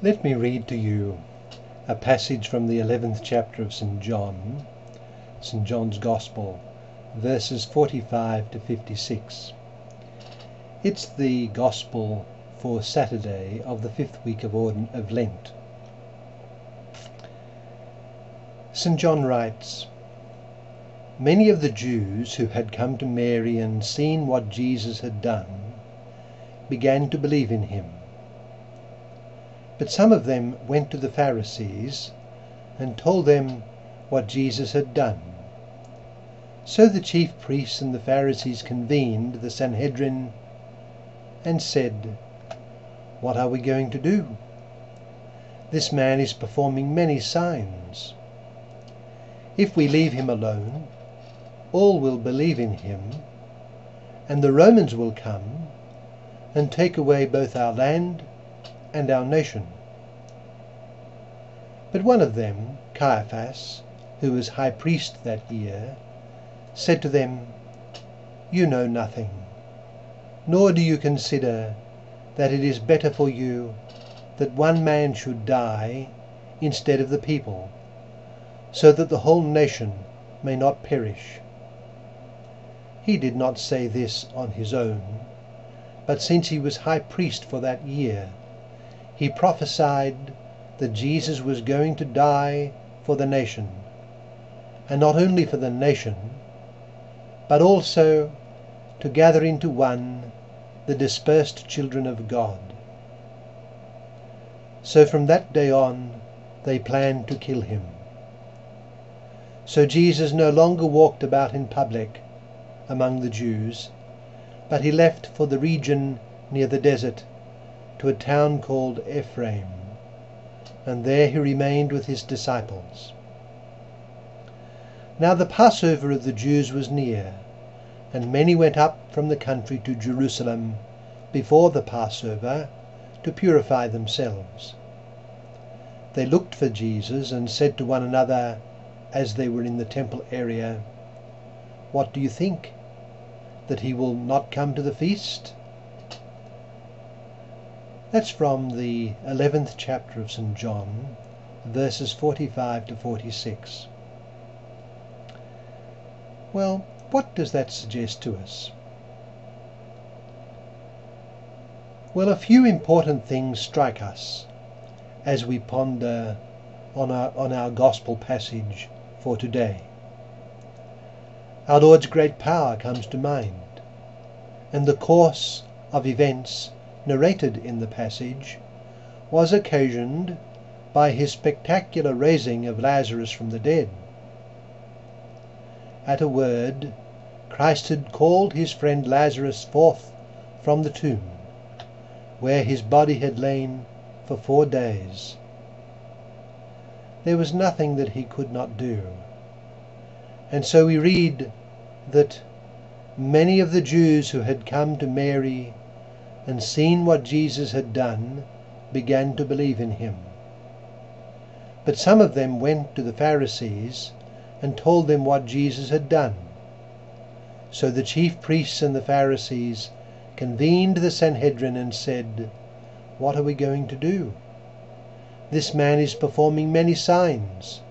Let me read to you a passage from the 11th chapter of St. John's Gospel, verses 45 to 56. It's the Gospel for Saturday of the 5th week of Lent. St. John writes, "Many of the Jews who had come to Mary and seen what Jesus had done began to believe in him. But some of them went to the Pharisees and told them what Jesus had done. So the chief priests and the Pharisees convened the Sanhedrin and said, 'What are we going to do? This man is performing many signs. If we leave him alone, all will believe in him, and the Romans will come and take away both our land and our nation.' But one of them, Caiaphas, who was high priest that year, said to them, 'You know nothing, nor do you consider that it is better for you that one man should die instead of the people, so that the whole nation may not perish.' He did not say this on his own, but since he was high priest for that year, he prophesied that Jesus was going to die for the nation, and not only for the nation, but also to gather into one the dispersed children of God. So from that day on, they planned to kill him. So Jesus no longer walked about in public among the Jews, but he left for the region near the desert to a town called Ephraim, and there he remained with his disciples. Now the Passover of the Jews was near, and many went up from the country to Jerusalem before the Passover to purify themselves. They looked for Jesus and said to one another as they were in the temple area, 'What do you think? That he will not come to the feast?' That's from the 11th chapter of St. John, verses 45 to 46. Well, what does that suggest to us? Well, a few important things strike us as we ponder on our gospel passage for today. Our Lord's great power comes to mind, and the course of events narrated in the passage was occasioned by his spectacular raising of Lazarus from the dead. At a word, Christ had called his friend Lazarus forth from the tomb, where his body had lain for 4 days. There was nothing that he could not do. And so we read that many of the Jews who had come to Mary and seen what Jesus had done began to believe in him. But some of them went to the Pharisees and told them what Jesus had done. So the chief priests and the Pharisees convened the Sanhedrin and said, 'What are we going to do? This man is performing many signs.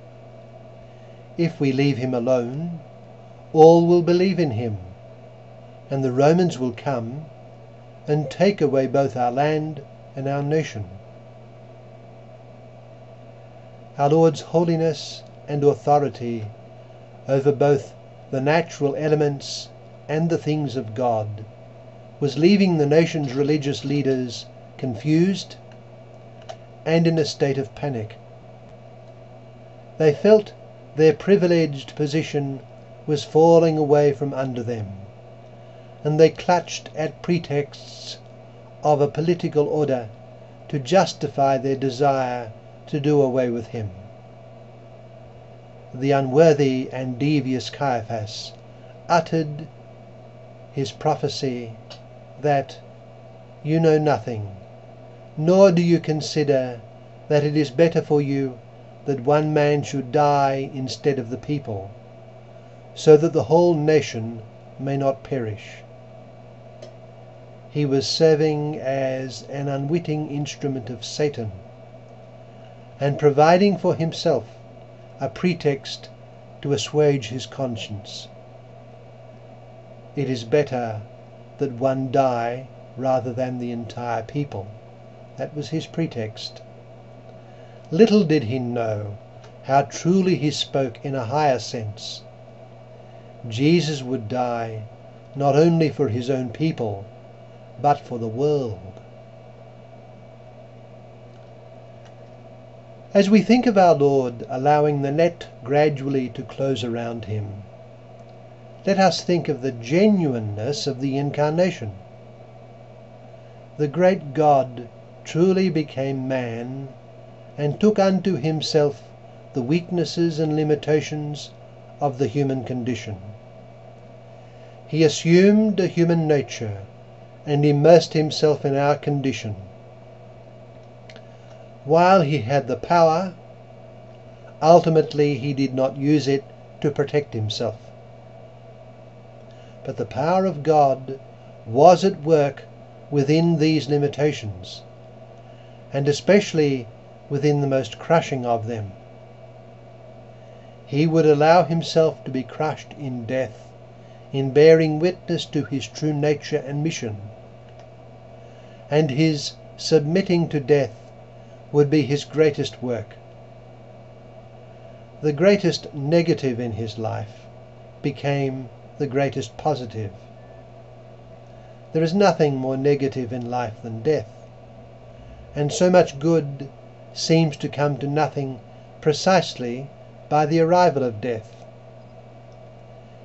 If we leave him alone, all will believe in him, and the Romans will come and take away both our land and our nation.' Our Lord's holiness and authority over both the natural elements and the things of God was leaving the nation's religious leaders confused and in a state of panic. They felt their privileged position was falling away from under them, and they clutched at pretexts of a political order to justify their desire to do away with him. The unworthy and devious Caiaphas uttered his prophecy that, 'You know nothing, nor do you consider that it is better for you that one man should die instead of the people, so that the whole nation may not perish.' He was serving as an unwitting instrument of Satan and providing for himself a pretext to assuage his conscience. It is better that one die rather than the entire people. That was his pretext. Little did he know how truly he spoke in a higher sense. Jesus would die not only for his own people, but for the world. As we think of our Lord allowing the net gradually to close around him, let us think of the genuineness of the Incarnation. The great God truly became man and took unto himself the weaknesses and limitations of the human condition. He assumed a human nature and immersed himself in our condition. While he had the power, ultimately he did not use it to protect himself. But the power of God was at work within these limitations, and especially within the most crushing of them. He would allow himself to be crushed in death, in bearing witness to his true nature and mission, and his submitting to death would be his greatest work. The greatest negative in his life became the greatest positive. There is nothing more negative in life than death, and so much good seems to come to nothing precisely by the arrival of death.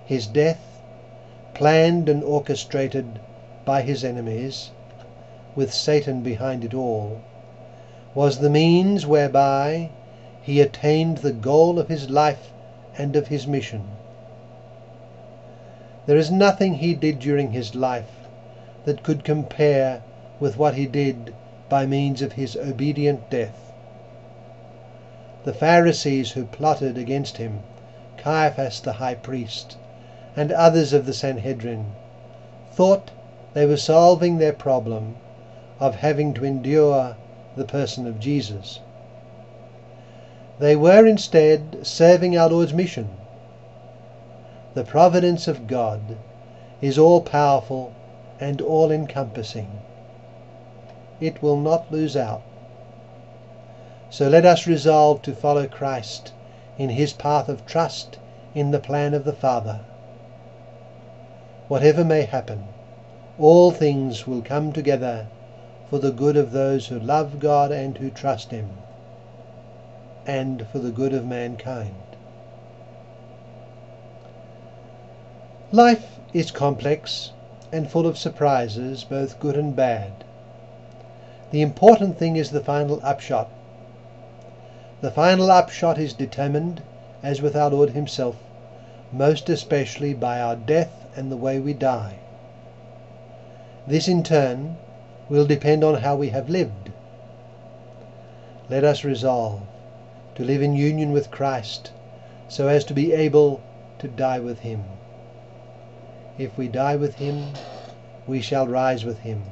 His death, planned and orchestrated by his enemies, with Satan behind it all, was the means whereby he attained the goal of his life and of his mission. There is nothing he did during his life that could compare with what he did by means of his obedient death. The Pharisees who plotted against him, Caiaphas the high priest, and others of the Sanhedrin, thought they were solving their problem of having to endure the person of Jesus. They were instead serving our Lord's mission. The providence of God is all-powerful and all-encompassing. It will not lose out. So let us resolve to follow Christ in his path of trust in the plan of the Father. Whatever may happen, all things will come together for the good of those who love God and who trust him, and for the good of mankind. Life is complex and full of surprises, both good and bad. The important thing is the final upshot. The final upshot is determined, as with our Lord himself, most especially by our death and the way we die. This in turn will depend on how we have lived. Let us resolve to live in union with Christ so as to be able to die with him. If we die with him, we shall rise with him.